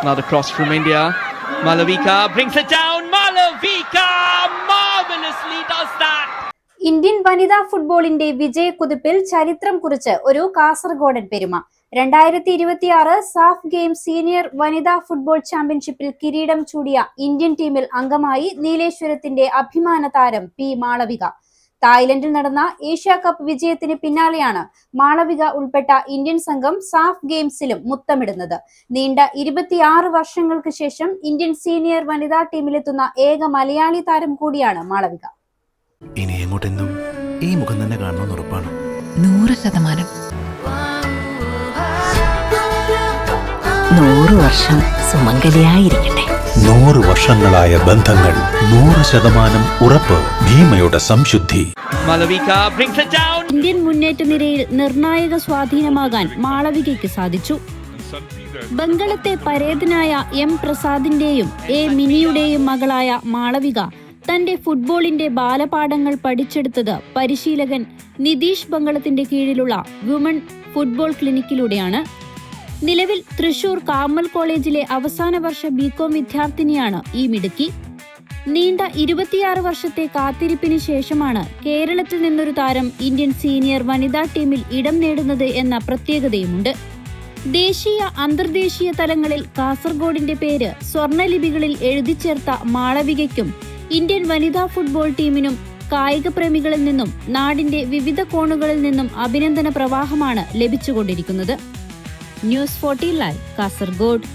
Another cross from India. Malavika brings it down. Malavika marvelously does that. Indian വനിതാ ഫുട്ബോളിന്റെ വിജയക്കുതിപ്പിൽ ചരിത്രം കുറിച്ച് ഒരു കാസർഗോഡൻ പെരുമ. 2026 സാഫ് ഗെയിം സീനിയർ വനിതാ ഫുട്ബോൾ ചാമ്പ്യൻഷിപ്പിൽ കിരീടം ചൂടിയ ഇന്ത്യൻ ടീമിൽ അംഗമായി നീലേശ്വരത്തിന്റെ അഭിമാന താരം പി മാളവിക. തായ്ലൻഡിൽ നടന്ന ഏഷ്യ കപ്പ് വിജയത്തിന് പിന്നാലെയാണ് മാളവിക ഉൾപ്പെട്ട ഇന്ത്യൻ സംഘം സാഫ് ഗെയിംസിലും മുത്തമിടുന്നത്. നീണ്ട 26 വർഷങ്ങൾക്ക് ശേഷം ഇന്ത്യൻ സീനിയർ വനിതാ ടീമിലെത്തുന്ന ഏക മലയാളി താരം കൂടിയാണ് മാളവിക. ഇനി എങ്ങോട്ടെന്നും ഈ മുഖം തന്നെ കാണണമെന്ന് ഉറപ്പാണ്. 100%. 100 വർഷം സുമംഗലിയായിരിക്കട്ടെ. 100 വർഷങ്ങളായ ബന്ധങ്ങൾ 100% ഉറപ്പ്. ഭീമയുടെ സംശുദ്ധി. ഇന്ത്യൻ മുന്നേറ്റ നിരയിൽ നിർണായക സ്വാധീനമാകാൻ മാളവികയ്ക്ക് സാധിച്ചു. ബംഗളത്തെ പരേതനായ എം പ്രസാദിന്റെയും എ മിനിയുടെയും മകളായ മാളവിക തന്റെ ഫുട്ബോളിന്റെ ബാലപാഠങ്ങൾ പഠിച്ചെടുത്തത് പരിശീലകൻ നിതീഷ് ബംഗളത്തിന്റെ കീഴിലുള്ള വുമൺ ഫുട്ബോൾ ക്ലിനിക്കിലൂടെയാണ്. നിലവിൽ തൃശൂർ കാർമൽ കോളേജിലെ അവസാന വർഷ ബികോം വിദ്യാർത്ഥിനിയാണ് ഈ മിടുക്കി. നീണ്ട 26 വർഷത്തെ കാത്തിരിപ്പിന് ശേഷമാണ് കേരളത്തിൽ നിന്നൊരു താരം ഇന്ത്യൻ സീനിയർ വനിതാ ടീമിൽ ഇടം നേടുന്നത് എന്ന പ്രത്യേകതയുമുണ്ട്. ദേശീയ അന്തർദേശീയ തലങ്ങളിൽ കാസർഗോഡിന്റെ പേര് സ്വർണലിപികളിൽ എഴുതിച്ചേർത്ത മാളവികയ്ക്കും ഇന്ത്യൻ വനിതാ ഫുട്ബോൾ ടീമിനും കായിക പ്രേമികളിൽ നിന്നും നാടിന്റെ വിവിധ കോണുകളിൽ നിന്നും അഭിനന്ദന പ്രവാഹമാണ് ലഭിച്ചുകൊണ്ടിരിക്കുന്നത്. News 14 live Kasaragod.